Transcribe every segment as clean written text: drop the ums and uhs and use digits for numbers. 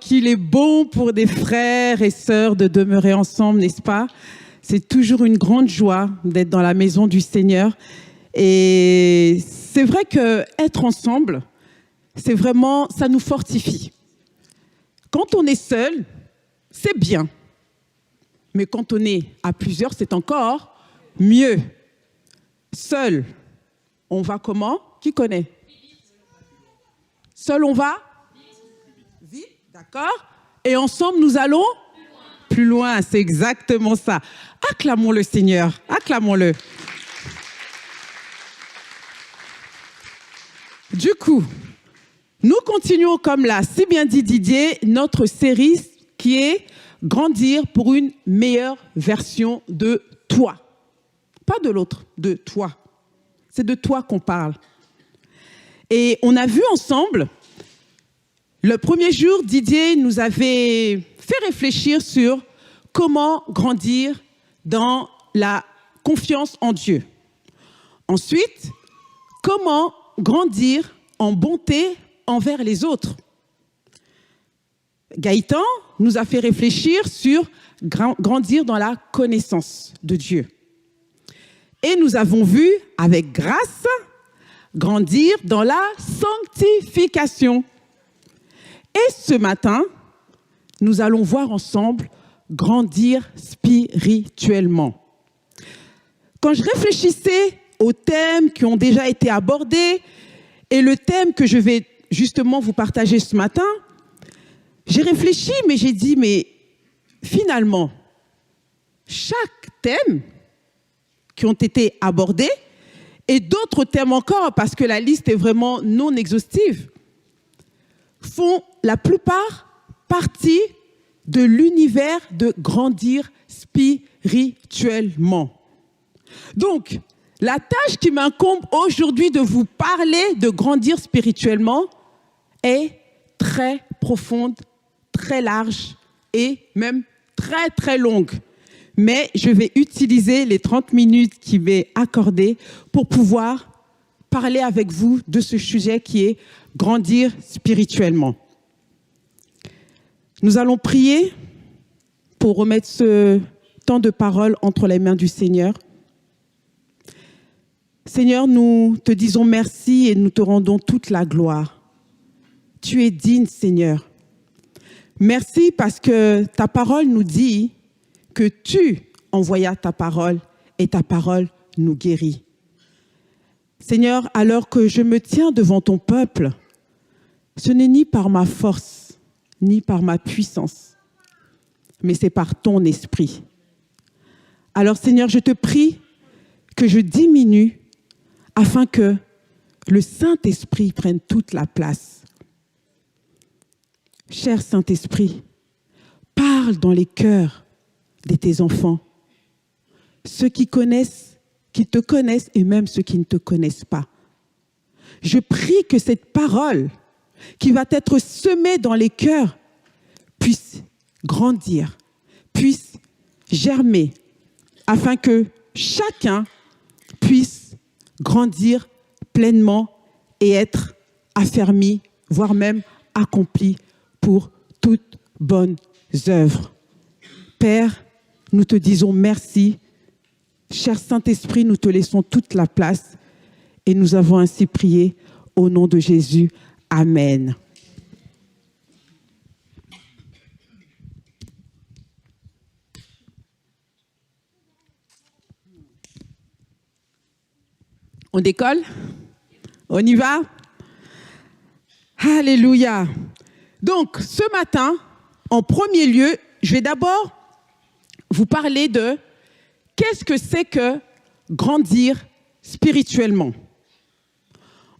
qu'il est bon pour des frères et sœurs de demeurer ensemble, n'est-ce pas? C'est toujours une grande joie d'être dans la maison du Seigneur. Et c'est vrai qu'être ensemble, c'est vraiment, ça nous fortifie. Quand on est seul, c'est bien. Mais quand on est à plusieurs, c'est encore mieux. Seul, on va comment? Qui connaît? Seul, on va? Vite, d'accord? Et ensemble, nous allons? Plus loin, c'est exactement ça. Acclamons le Seigneur, acclamons-le. Du coup, nous continuons, comme l'a si bien dit Didier, notre série qui est « Grandir pour une meilleure version de toi ». Pas de l'autre, de toi. C'est de toi qu'on parle. Et on a vu ensemble, le premier jour, Didier nous avait fait réfléchir sur comment grandir dans la confiance en Dieu. Ensuite, comment grandir en bonté envers les autres. Gaëtan nous a fait réfléchir sur grandir dans la connaissance de Dieu. Et nous avons vu, avec grâce, grandir dans la sanctification. Et ce matin, nous allons voir ensemble grandir spirituellement. Quand je réfléchissais aux thèmes qui ont déjà été abordés et le thème que je vais justement vous partager ce matin, j'ai réfléchi, mais j'ai dit, mais finalement, chaque thème qui ont été abordés et d'autres thèmes encore, parce que la liste est vraiment non exhaustive, font la plupart partie de l'univers de grandir spirituellement. Donc, la tâche qui m'incombe aujourd'hui de vous parler de grandir spirituellement est très profonde, très large et même très très longue. Mais je vais utiliser les 30 minutes qui m'est accordées pour pouvoir parler avec vous de ce sujet qui est grandir spirituellement. Nous allons prier pour remettre ce temps de parole entre les mains du Seigneur. Seigneur, nous te disons merci et nous te rendons toute la gloire. Tu es digne, Seigneur. Merci parce que ta parole nous dit que tu envoyas ta parole et ta parole nous guérit. Seigneur, alors que je me tiens devant ton peuple, ce n'est ni par ma force, ni par ma puissance, mais c'est par ton esprit. Alors Seigneur, je te prie que je diminue afin que le Saint-Esprit prenne toute la place. Cher Saint-Esprit, parle dans les cœurs de tes enfants, ceux qui te connaissent et même ceux qui ne te connaissent pas. Je prie que cette parole qui va être semée dans les cœurs puisse grandir, puisse germer, afin que chacun puisse grandir pleinement et être affermi, voire même accompli pour toutes bonnes œuvres. Père, nous te disons merci. Cher Saint-Esprit, nous te laissons toute la place et nous avons ainsi prié au nom de Jésus. Amen. On décolle? On y va? Alléluia. Donc, ce matin, en premier lieu, je vais d'abord vous parler de qu'est-ce que c'est que grandir spirituellement.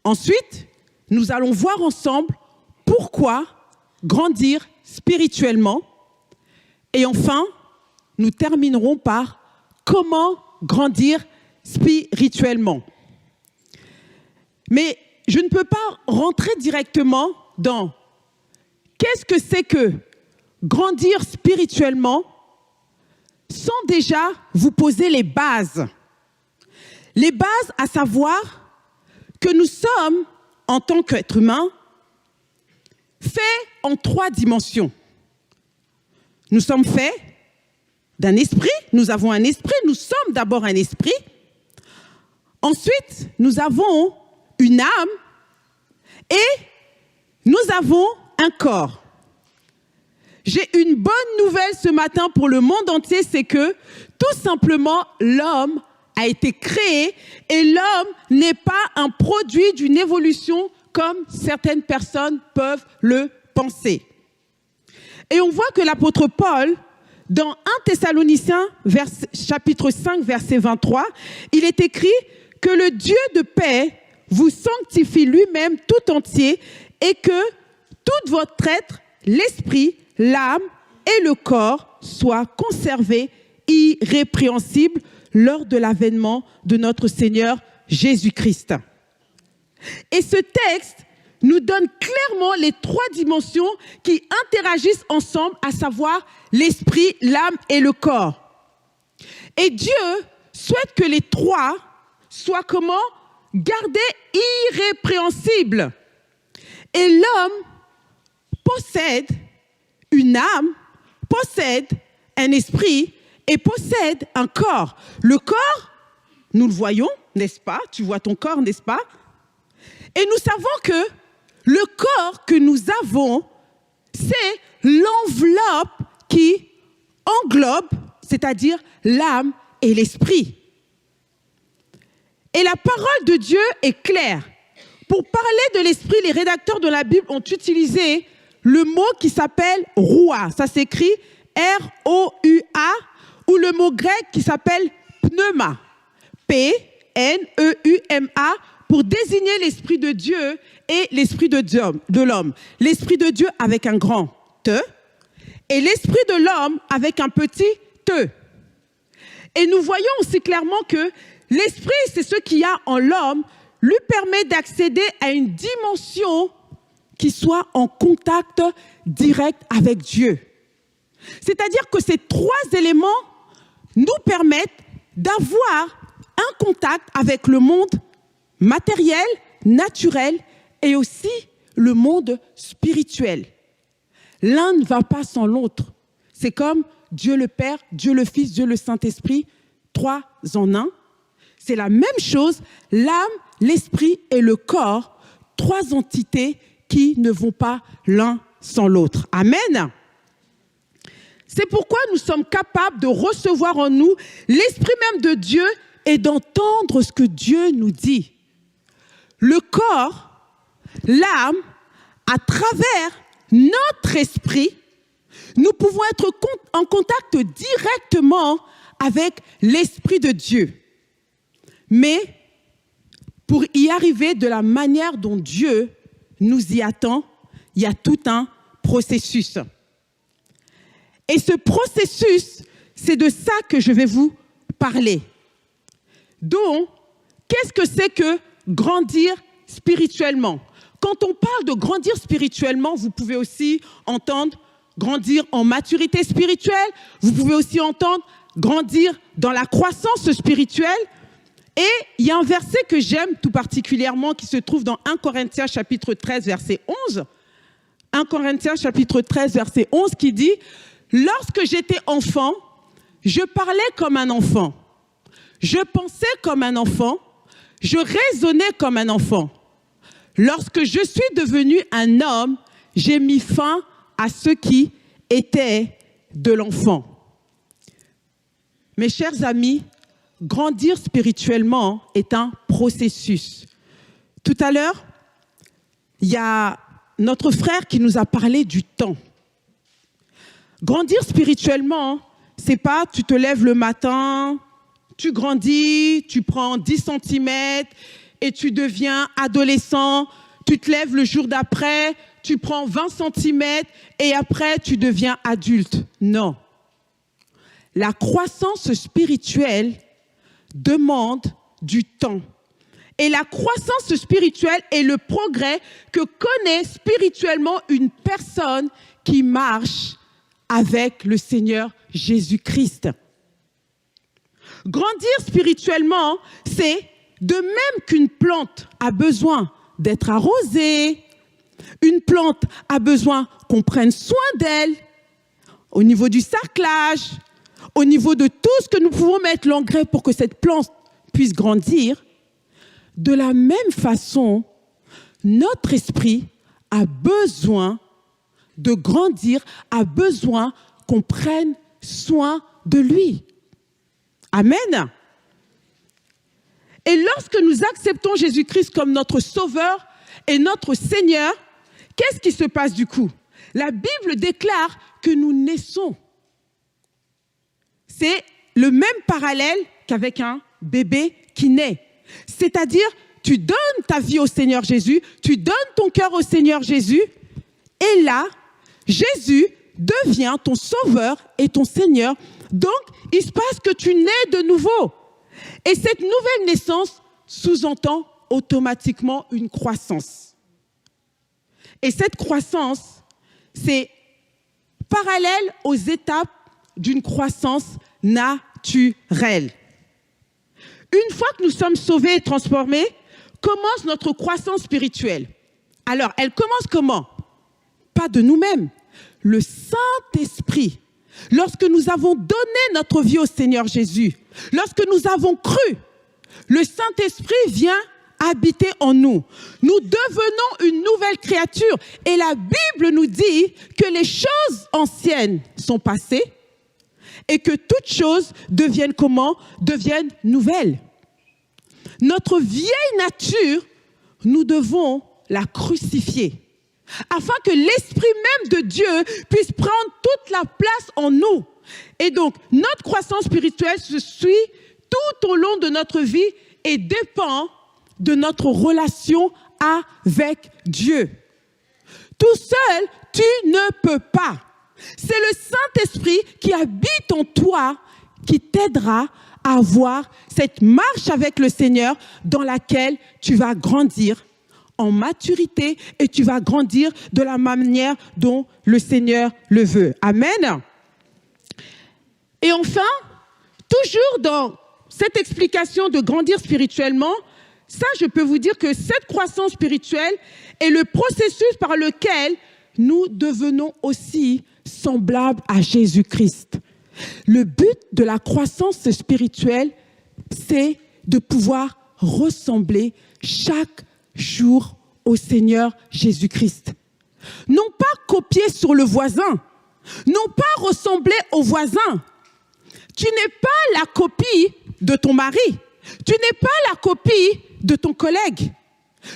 Ensuite, nous allons voir ensemble pourquoi grandir spirituellement. Et enfin, nous terminerons par comment grandir spirituellement. Mais je ne peux pas rentrer directement dans qu'est-ce que c'est que grandir spirituellement sans déjà vous poser les bases. Les bases, à savoir que nous sommes, en tant qu'êtres humains, fait en 3 dimensions. Nous sommes faits d'un esprit, nous avons un esprit, nous sommes d'abord un esprit. Ensuite, nous avons une âme et nous avons un corps. J'ai une bonne nouvelle ce matin pour le monde entier, c'est que tout simplement l'homme a été créé et l'homme n'est pas un produit d'une évolution comme certaines personnes peuvent le penser. Et on voit que l'apôtre Paul, dans 1 Thessaloniciens chapitre 5, verset 23, il est écrit que le Dieu de paix vous sanctifie lui-même tout entier et que tout votre être, l'esprit, l'âme et le corps soient conservés irrépréhensibles lors de l'avènement de notre Seigneur Jésus-Christ. Et ce texte nous donne clairement les 3 dimensions qui interagissent ensemble, à savoir l'esprit, l'âme et le corps. Et Dieu souhaite que les 3 soient comment? Gardés irrépréhensibles. Et l'homme possède une âme, possède un esprit et possède un corps. Le corps, nous le voyons, n'est-ce pas? Tu vois ton corps, n'est-ce pas? Et nous savons que le corps que nous avons, c'est l'enveloppe qui englobe, c'est-à-dire l'âme et l'esprit. Et la parole de Dieu est claire. Pour parler de l'esprit, les rédacteurs de la Bible ont utilisé le mot qui s'appelle « roua ». Ça s'écrit R-O-U-A, ou le mot grec qui s'appelle « pneuma ». P-N-E-U-M-A, pour désigner l'esprit de Dieu et l'esprit de l'homme. L'esprit de Dieu avec un grand « te » et l'esprit de l'homme avec un petit « te ». Et nous voyons aussi clairement que l'esprit, c'est ce qu'il y a en l'homme, lui permet d'accéder à une dimension qui soit en contact direct avec Dieu. C'est-à-dire que ces 3 éléments nous permettent d'avoir un contact avec le monde matériel, naturel et aussi le monde spirituel. L'un ne va pas sans l'autre. C'est comme Dieu le Père, Dieu le Fils, Dieu le Saint-Esprit, 3 en 1. C'est la même chose, l'âme, l'esprit et le corps, 3 entités qui ne vont pas l'un sans l'autre. Amen. C'est pourquoi nous sommes capables de recevoir en nous l'esprit même de Dieu et d'entendre ce que Dieu nous dit. Le corps, l'âme, à travers notre esprit, nous pouvons être en contact directement avec l'esprit de Dieu. Mais pour y arriver de la manière dont Dieu nous y attend, il y a tout un processus. Et ce processus, c'est de ça que je vais vous parler. Donc, qu'est-ce que c'est que grandir spirituellement? Quand on parle de grandir spirituellement, vous pouvez aussi entendre grandir en maturité spirituelle, vous pouvez aussi entendre grandir dans la croissance spirituelle. Et il y a un verset que j'aime tout particulièrement qui se trouve dans 1 Corinthiens chapitre 13, verset 11. 1 Corinthiens chapitre 13, verset 11 qui dit « Lorsque j'étais enfant, je parlais comme un enfant, je pensais comme un enfant, je raisonnais comme un enfant. Lorsque je suis devenu un homme, j'ai mis fin à ce qui était de l'enfant. » Mes chers amis, grandir spirituellement est un processus. Tout à l'heure, il y a notre frère qui nous a parlé du temps. Grandir spirituellement, c'est pas tu te lèves le matin, tu grandis, tu prends 10 cm et tu deviens adolescent, tu te lèves le jour d'après, tu prends 20 cm et après tu deviens adulte. Non. La croissance spirituelle demande du temps. Et la croissance spirituelle est le progrès que connaît spirituellement une personne qui marche avec le Seigneur Jésus-Christ. Grandir spirituellement, c'est de même qu'une plante a besoin d'être arrosée, Une plante a besoin qu'on prenne soin d'elle, au niveau du sarclage, au niveau de tout ce que nous pouvons mettre l'engrais pour que cette plante puisse grandir. De la même façon, notre esprit a besoin de grandir, a besoin qu'on prenne soin de lui. Amen. Et lorsque nous acceptons Jésus-Christ comme notre Sauveur et notre Seigneur, qu'est-ce qui se passe du coup? La Bible déclare que nous naissons. C'est le même parallèle qu'avec un bébé qui naît. C'est-à-dire, tu donnes ta vie au Seigneur Jésus, tu donnes ton cœur au Seigneur Jésus, et là, Jésus devient ton Sauveur et ton Seigneur. Donc, il se passe que tu nais de nouveau. Et cette nouvelle naissance sous-entend automatiquement une croissance. Et cette croissance, c'est parallèle aux étapes d'une croissance naturelle. Une fois que nous sommes sauvés et transformés, commence notre croissance spirituelle. Alors, elle commence comment? Pas de nous-mêmes. Le Saint-Esprit, lorsque nous avons donné notre vie au Seigneur Jésus, lorsque nous avons cru, le Saint-Esprit vient habiter en nous. Nous devenons une nouvelle créature. Et la Bible nous dit que les choses anciennes sont passées et que toutes choses deviennent comment? Deviennent nouvelles. Notre vieille nature, nous devons la crucifier afin que l'Esprit même de Dieu puisse prendre toute la place en nous. Et donc, notre croissance spirituelle se suit tout au long de notre vie et dépend de notre relation avec Dieu. Tout seul, tu ne peux pas. C'est le Saint-Esprit qui habite en toi qui t'aidera à avoir cette marche avec le Seigneur dans laquelle tu vas grandir en maturité et tu vas grandir de la manière dont le Seigneur le veut. Amen. Et enfin, toujours dans cette explication de grandir spirituellement, ça, je peux vous dire que cette croissance spirituelle est le processus par lequel nous devenons aussi semblables à Jésus-Christ. Le but de la croissance spirituelle, c'est de pouvoir ressembler chaque jour au Seigneur Jésus-Christ. Non pas copier sur le voisin, non pas ressembler au voisin. Tu n'es pas la copie de ton mari, tu n'es pas la copie de ton collègue,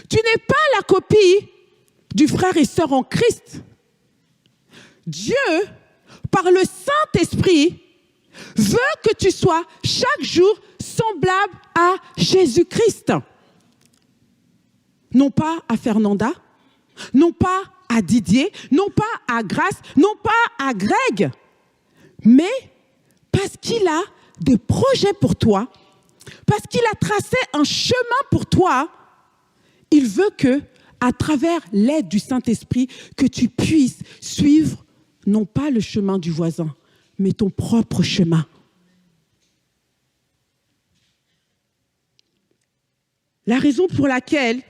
tu n'es pas la copie du frère et sœur en Christ. Dieu, par le Saint-Esprit, veut que tu sois chaque jour semblable à Jésus-Christ. Non pas à Fernanda, non pas à Didier, non pas à Grace, non pas à Greg, mais parce qu'il a des projets pour toi, parce qu'il a tracé un chemin pour toi, il veut que, à travers l'aide du Saint-Esprit, que tu puisses suivre non pas le chemin du voisin, mais ton propre chemin. La raison pour laquelle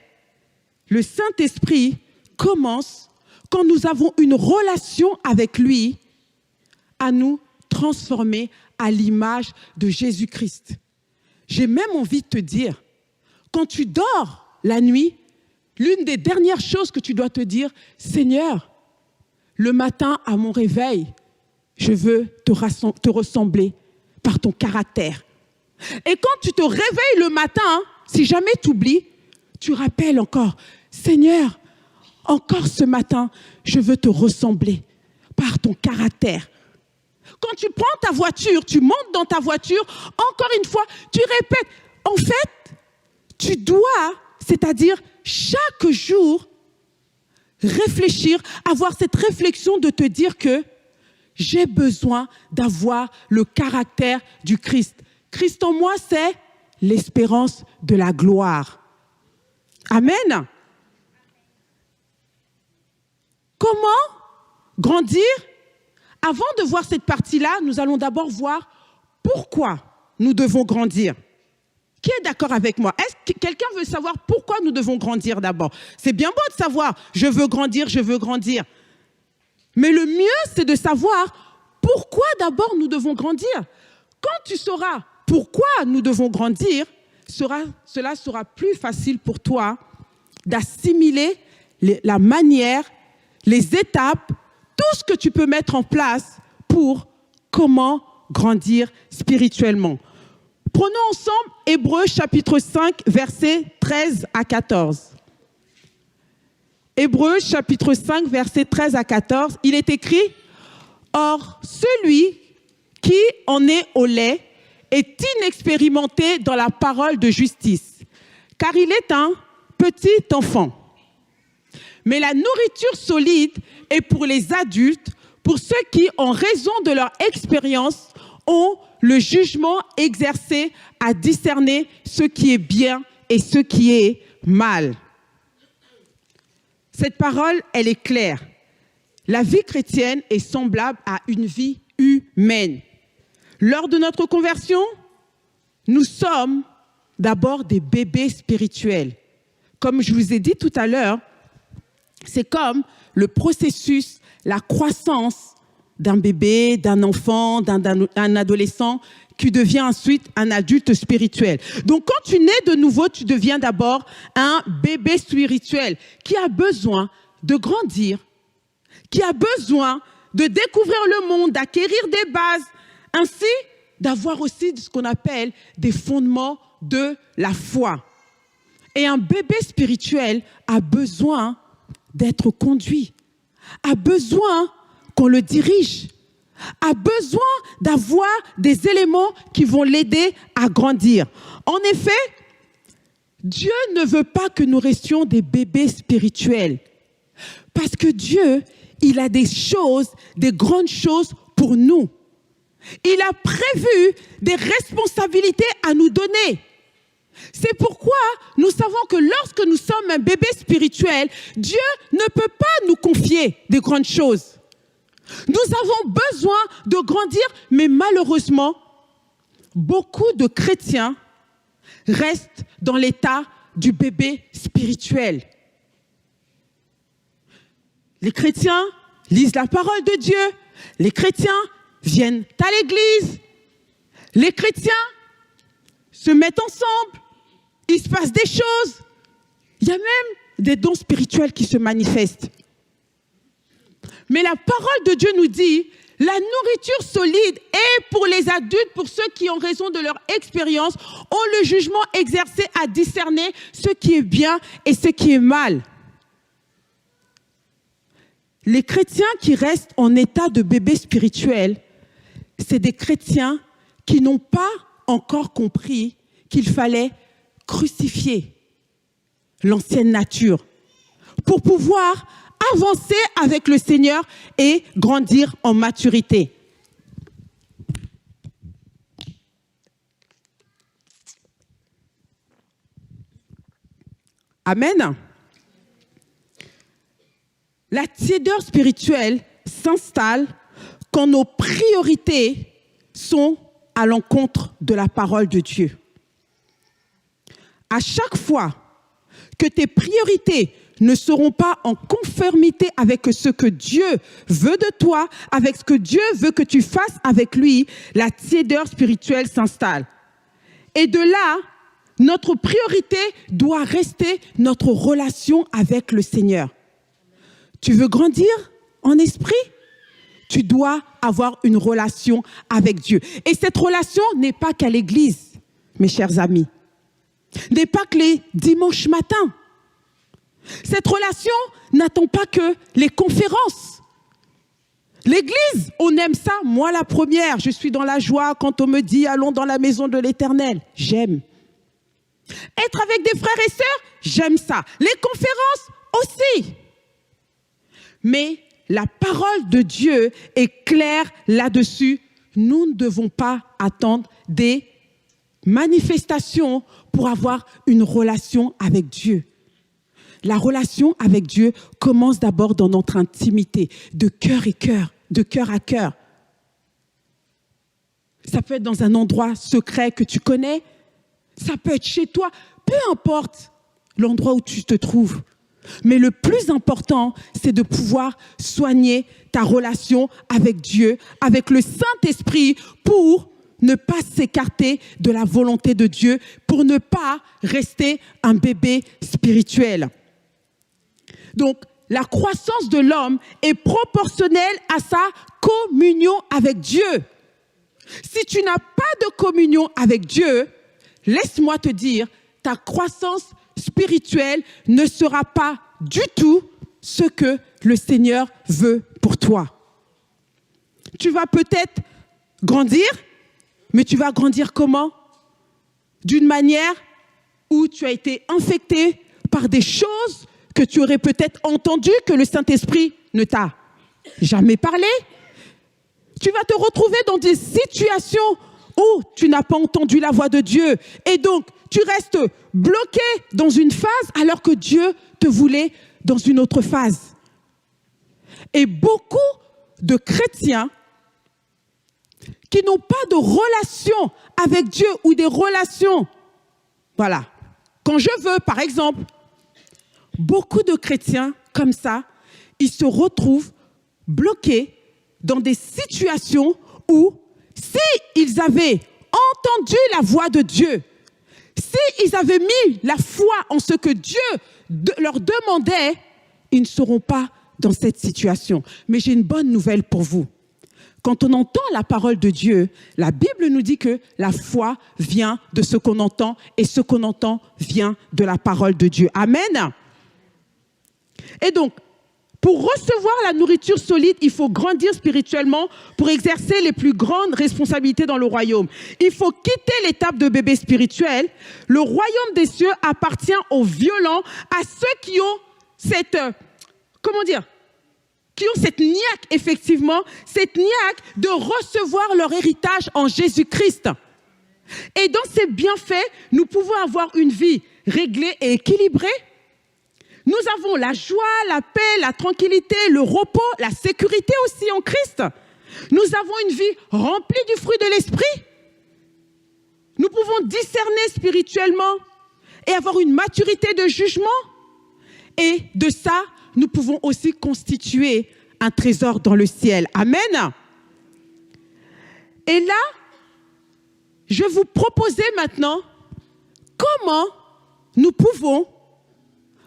le Saint-Esprit commence quand nous avons une relation avec lui à nous transformer à l'image de Jésus-Christ. J'ai même envie de te dire, quand tu dors la nuit, l'une des dernières choses que tu dois te dire, Seigneur, le matin à mon réveil, je veux te ressembler par ton caractère. Et quand tu te réveilles le matin, si jamais tu oublies, tu rappelles encore, Seigneur, encore ce matin, je veux te ressembler par ton caractère. Quand tu prends ta voiture, tu montes dans ta voiture, encore une fois, tu répètes. En fait, tu dois, c'est-à-dire chaque jour, réfléchir, avoir cette réflexion de te dire que j'ai besoin d'avoir le caractère du Christ. Christ en moi, c'est l'espérance de la gloire. Amen. Comment grandir? Avant de voir cette partie-là, nous allons d'abord voir pourquoi nous devons grandir. Qui est d'accord avec moi? Est-ce que quelqu'un veut savoir pourquoi nous devons grandir d'abord? C'est bien beau de savoir, je veux grandir, je veux grandir. Mais le mieux, c'est de savoir pourquoi d'abord nous devons grandir. Quand tu sauras pourquoi nous devons grandir, cela sera plus facile pour toi d'assimiler la manière, les étapes, tout ce que tu peux mettre en place pour comment grandir spirituellement. Prenons ensemble Hébreux chapitre 5, versets 13 à 14. Hébreux chapitre 5, versets 13 à 14, il est écrit « Or, celui qui en est au lait est inexpérimenté dans la parole de justice, car il est un petit enfant. Mais la nourriture solide est pour les adultes, pour ceux qui, en raison de leur expérience, ont le jugement exercé à discerner ce qui est bien et ce qui est mal. » Cette parole, elle est claire. La vie chrétienne est semblable à une vie humaine. Lors de notre conversion, nous sommes d'abord des bébés spirituels. Comme je vous ai dit tout à l'heure, c'est comme le processus, la croissance d'un bébé, d'un enfant, d'un adolescent qui devient ensuite un adulte spirituel. Donc quand tu nais de nouveau, tu deviens d'abord un bébé spirituel qui a besoin de grandir, qui a besoin de découvrir le monde, d'acquérir des bases, ainsi d'avoir aussi ce qu'on appelle des fondements de la foi. Et un bébé spirituel a besoin d'être conduit, a besoin qu'on le dirige, a besoin d'avoir des éléments qui vont l'aider à grandir. En effet, Dieu ne veut pas que nous restions des bébés spirituels. Parce que Dieu, il a des choses, des grandes choses pour nous. Il a prévu des responsabilités à nous donner. C'est pourquoi nous savons que lorsque nous sommes un bébé spirituel, Dieu ne peut pas nous confier des grandes choses. Nous avons besoin de grandir, mais malheureusement, beaucoup de chrétiens restent dans l'état du bébé spirituel. Les chrétiens lisent la parole de Dieu, les chrétiens viennent à l'église, les chrétiens se mettent ensemble, il se passe des choses. Il y a même des dons spirituels qui se manifestent. Mais la parole de Dieu nous dit, la nourriture solide est pour les adultes, pour ceux qui, en raison de leur expérience, ont le jugement exercé à discerner ce qui est bien et ce qui est mal. Les chrétiens qui restent en état de bébé spirituel, c'est des chrétiens qui n'ont pas encore compris qu'il fallait crucifier l'ancienne nature pour pouvoir avancer avec le Seigneur et grandir en maturité. Amen. La tiédeur spirituelle s'installe quand nos priorités sont à l'encontre de la parole de Dieu. À chaque fois que tes priorités ne seront pas en conformité avec ce que Dieu veut de toi, avec ce que Dieu veut que tu fasses avec lui, la tiédeur spirituelle s'installe. Et de là, notre priorité doit rester notre relation avec le Seigneur. Tu veux grandir en esprit? Tu dois avoir une relation avec Dieu. Et cette relation n'est pas qu'à l'église, mes chers amis. N'est pas que les dimanches matins. Cette relation n'attend pas que les conférences. L'église, on aime ça. Moi, la première, je suis dans la joie quand on me dit « Allons dans la maison de l'Éternel ». J'aime. Être avec des frères et sœurs, j'aime ça. Les conférences aussi. Mais la parole de Dieu est claire là-dessus. Nous ne devons pas attendre des manifestations pour avoir une relation avec Dieu. La relation avec Dieu commence d'abord dans notre intimité, de cœur à cœur. Ça peut être dans un endroit secret que tu connais. Ça peut être chez toi, peu importe l'endroit où tu te trouves. Mais le plus important, c'est de pouvoir soigner ta relation avec Dieu, avec le Saint-Esprit, pour ne pas s'écarter de la volonté de Dieu, pour ne pas rester un bébé spirituel. Donc, la croissance de l'homme est proportionnelle à sa communion avec Dieu. Si tu n'as pas de communion avec Dieu, laisse-moi te dire, ta croissance spirituelle ne sera pas du tout ce que le Seigneur veut pour toi. Tu vas peut-être grandir, mais tu vas grandir comment? D'une manière où tu as été infecté par des choses que tu aurais peut-être entendues que le Saint-Esprit ne t'a jamais parlé. Tu vas te retrouver dans des situations où tu n'as pas entendu la voix de Dieu. Et donc, tu restes bloqué dans une phase alors que Dieu te voulait dans une autre phase. Et beaucoup de chrétiens qui n'ont pas de relation avec Dieu ou des relations, voilà. Quand je veux, par exemple, beaucoup de chrétiens comme ça, ils se retrouvent bloqués dans des situations où, s'ils avaient entendu la voix de Dieu, s'ils avaient mis la foi en ce que Dieu leur demandait, ils ne seront pas dans cette situation. Mais j'ai une bonne nouvelle pour vous. Quand on entend la parole de Dieu, la Bible nous dit que la foi vient de ce qu'on entend et ce qu'on entend vient de la parole de Dieu. Amen. Et donc, pour recevoir la nourriture solide, il faut grandir spirituellement pour exercer les plus grandes responsabilités dans le royaume. Il faut quitter l'étape de bébé spirituel. Le royaume des cieux appartient aux violents, à ceux qui ont cette, qui ont cette niaque, effectivement, cette niaque de recevoir leur héritage en Jésus-Christ. Et dans ces bienfaits, nous pouvons avoir une vie réglée et équilibrée. Nous avons la joie, la paix, la tranquillité, le repos, la sécurité aussi en Christ. Nous avons une vie remplie du fruit de l'esprit. Nous pouvons discerner spirituellement et avoir une maturité de jugement. Et de ça, nous pouvons aussi constituer un trésor dans le ciel. Amen. Et là, je vais vous proposer maintenant comment nous pouvons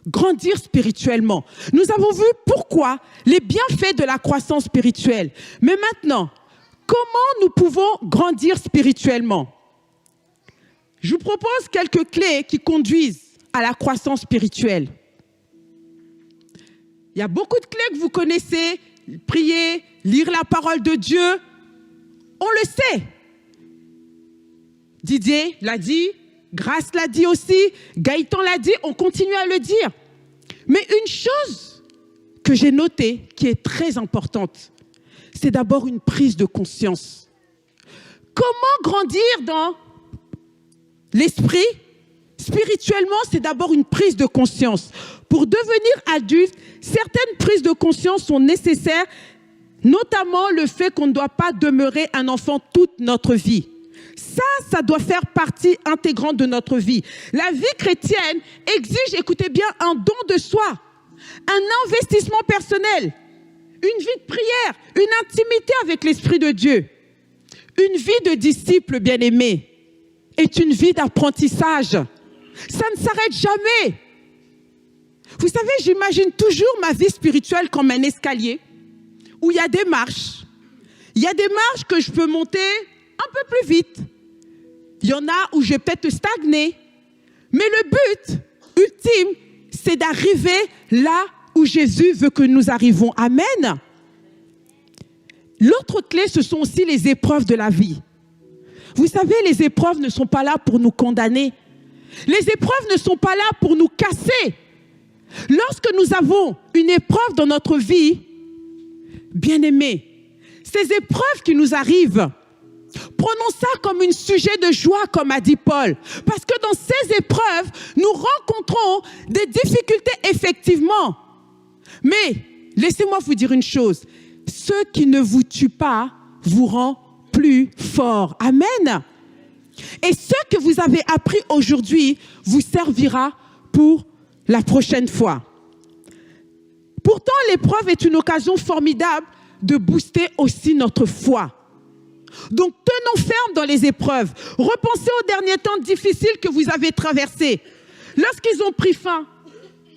grandir spirituellement. Nous avons vu pourquoi, les bienfaits de la croissance spirituelle. Mais maintenant, comment nous pouvons grandir spirituellement? Je vous propose quelques clés qui conduisent à la croissance spirituelle. Il y a beaucoup de clés que vous connaissez. Prier, lire la parole de Dieu. On le sait. Didier l'a dit. Grace l'a dit aussi, Gaëtan l'a dit, on continue à le dire. Mais une chose que j'ai notée, qui est très importante, c'est d'abord une prise de conscience. Comment grandir dans l'esprit? Spirituellement, c'est d'abord une prise de conscience. Pour devenir adulte, certaines prises de conscience sont nécessaires, notamment le fait qu'on ne doit pas demeurer un enfant toute notre vie. Ça doit faire partie intégrante de notre vie. La vie chrétienne exige, écoutez bien, un don de soi, un investissement personnel, une vie de prière, une intimité avec l'Esprit de Dieu. Une vie de disciple bien-aimé est une vie d'apprentissage. Ça ne s'arrête jamais. Vous savez, j'imagine toujours ma vie spirituelle comme un escalier où il y a des marches. Il y a des marches que je peux monter un peu plus vite. Il y en a où je vais peut-être stagner. Mais le but ultime, c'est d'arriver là où Jésus veut que nous arrivions. Amen. L'autre clé, ce sont aussi les épreuves de la vie. Vous savez, les épreuves ne sont pas là pour nous condamner. Les épreuves ne sont pas là pour nous casser. Lorsque nous avons une épreuve dans notre vie, bien-aimés, ces épreuves qui nous arrivent, prenons ça comme un sujet de joie, comme a dit Paul. Parce que dans ces épreuves, nous rencontrons des difficultés, effectivement. Mais, laissez-moi vous dire une chose. Ce qui ne vous tue pas vous rend plus fort. Amen. Et ce que vous avez appris aujourd'hui vous servira pour la prochaine fois. Pourtant, l'épreuve est une occasion formidable de booster aussi notre foi. Donc, tenons ferme dans les épreuves. Repensez aux derniers temps difficiles que vous avez traversés. Lorsqu'ils ont pris fin,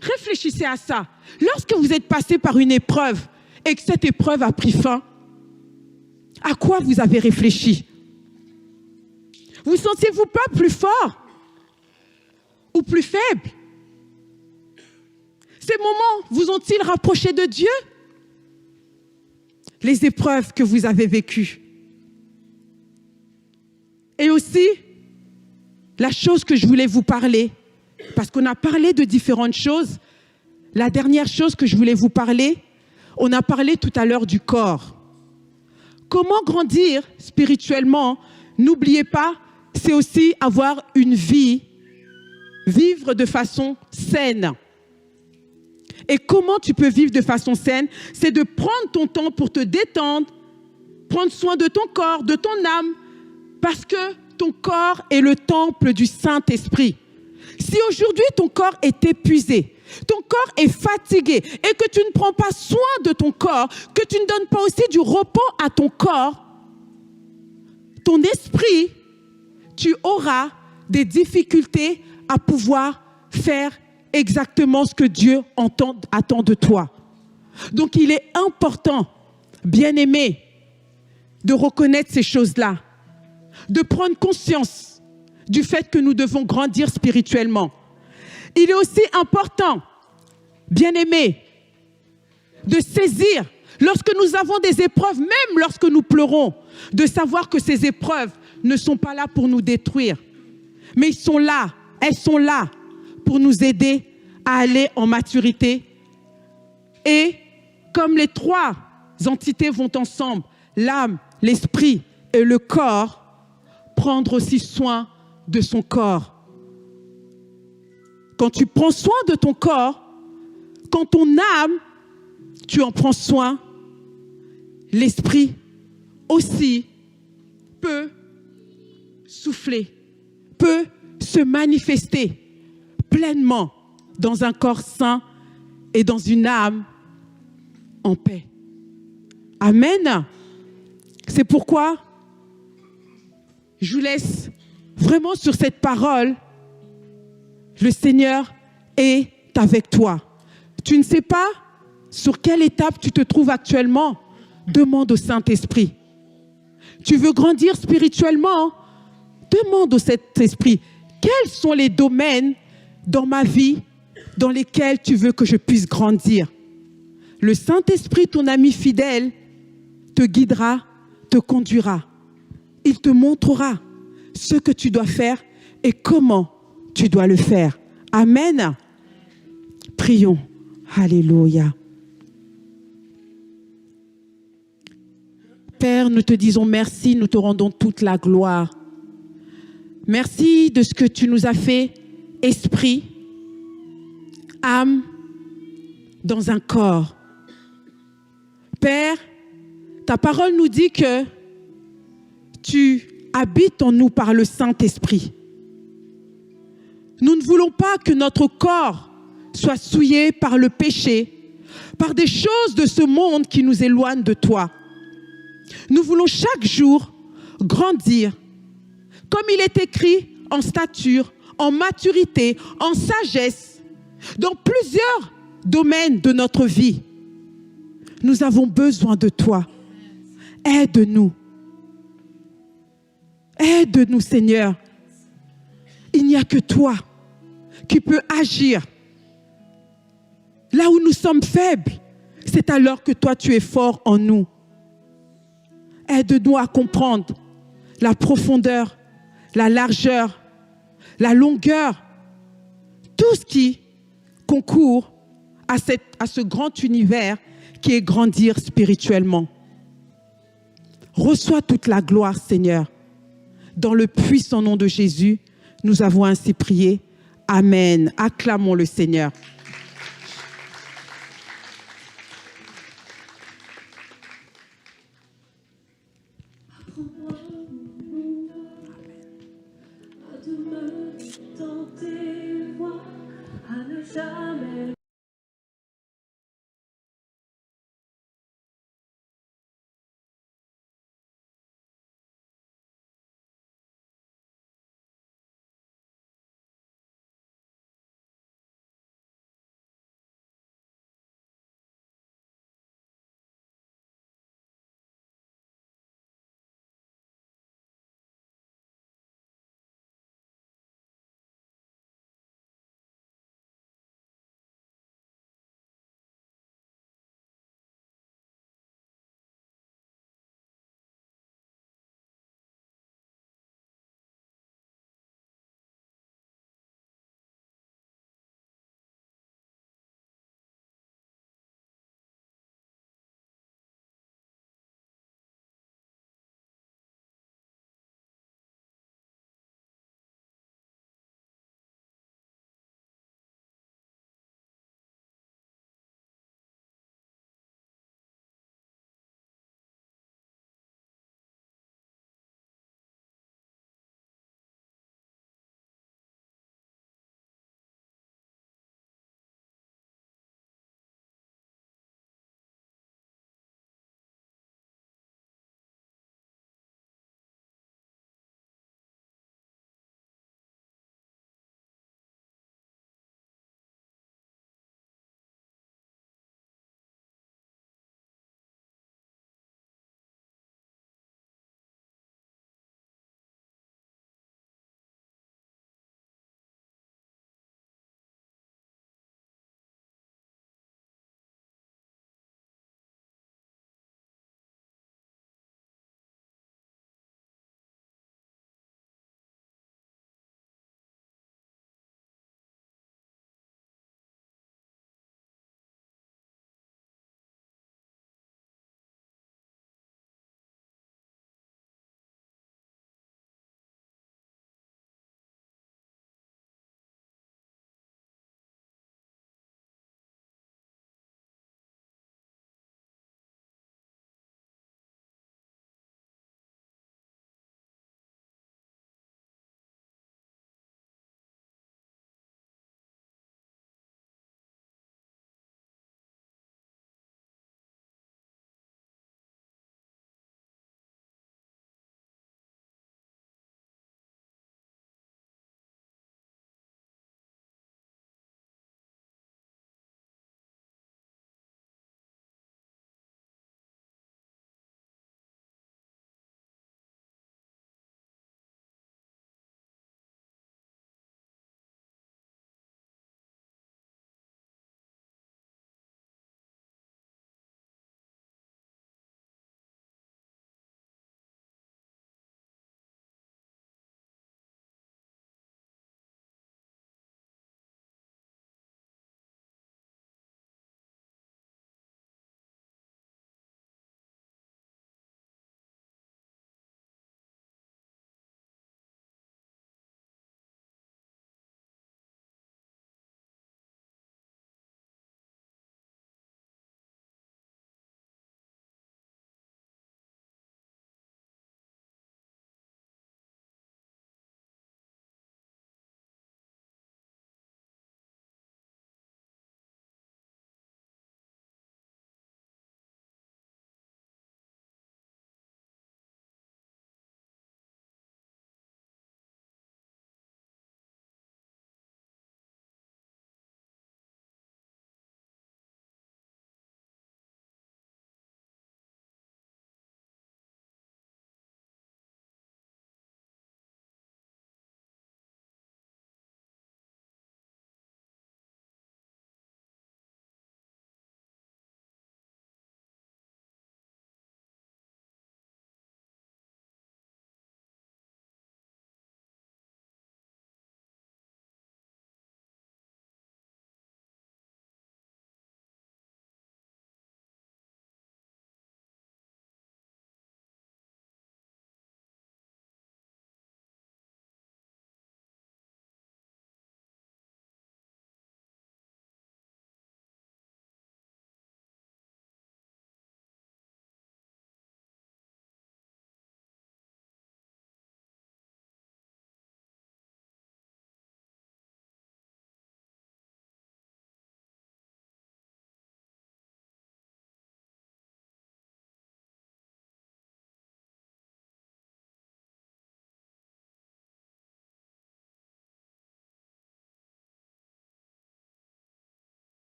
réfléchissez à ça. Lorsque vous êtes passé par une épreuve et que cette épreuve a pris fin, à quoi vous avez réfléchi? Vous sentiez-vous pas plus fort ou plus faible? Ces moments vous ont-ils rapproché de Dieu? Les épreuves que vous avez vécues. Et aussi, la chose que je voulais vous parler, parce qu'on a parlé de différentes choses, la dernière chose que je voulais vous parler, on a parlé tout à l'heure du corps. Comment grandir spirituellement? N'oubliez pas, c'est aussi avoir une vie, vivre de façon saine. Et comment tu peux vivre de façon saine? C'est de prendre ton temps pour te détendre, prendre soin de ton corps, de ton âme, parce que ton corps est le temple du Saint-Esprit. Si aujourd'hui ton corps est épuisé, ton corps est fatigué et que tu ne prends pas soin de ton corps, que tu ne donnes pas aussi du repos à ton corps, ton esprit, tu auras des difficultés à pouvoir faire exactement ce que Dieu attend de toi. Donc il est important, bien-aimé, de reconnaître ces choses-là, de prendre conscience du fait que nous devons grandir spirituellement. Il est aussi important, bien-aimé, de saisir, lorsque nous avons des épreuves, même lorsque nous pleurons, de savoir que ces épreuves ne sont pas là pour nous détruire, mais elles sont là pour nous aider à aller en maturité. Et comme les trois entités vont ensemble, l'âme, l'esprit et le corps, prendre aussi soin de son corps. Quand tu prends soin de ton corps, quand ton âme, tu en prends soin, l'esprit aussi peut souffler, peut se manifester pleinement dans un corps sain et dans une âme en paix. Amen. C'est pourquoi je vous laisse vraiment sur cette parole. Le Seigneur est avec toi. Tu ne sais pas sur quelle étape tu te trouves actuellement? Demande au Saint-Esprit. Tu veux grandir spirituellement? Demande au Saint-Esprit. Quels sont les domaines dans ma vie dans lesquels tu veux que je puisse grandir? Le Saint-Esprit, ton ami fidèle, te guidera, te conduira. Il te montrera ce que tu dois faire et comment tu dois le faire. Amen. Prions. Alléluia. Père, nous te disons merci, nous te rendons toute la gloire. Merci de ce que tu nous as fait, esprit, âme, dans un corps. Père, ta parole nous dit que tu habites en nous par le Saint-Esprit. Nous ne voulons pas que notre corps soit souillé par le péché, par des choses de ce monde qui nous éloignent de toi. Nous voulons chaque jour grandir, comme il est écrit, en stature, en maturité, en sagesse, dans plusieurs domaines de notre vie. Nous avons besoin de toi. Aide-nous. Aide-nous, Seigneur. Il n'y a que toi qui peux agir. Là où nous sommes faibles, c'est alors que toi, tu es fort en nous. Aide-nous à comprendre la profondeur, la largeur, la longueur, tout ce qui concourt à ce grand univers qui est grandir spirituellement. Reçois toute la gloire, Seigneur. Dans le puissant nom de Jésus, nous avons ainsi prié. Amen. Acclamons le Seigneur. dans tes voies, à ne jamais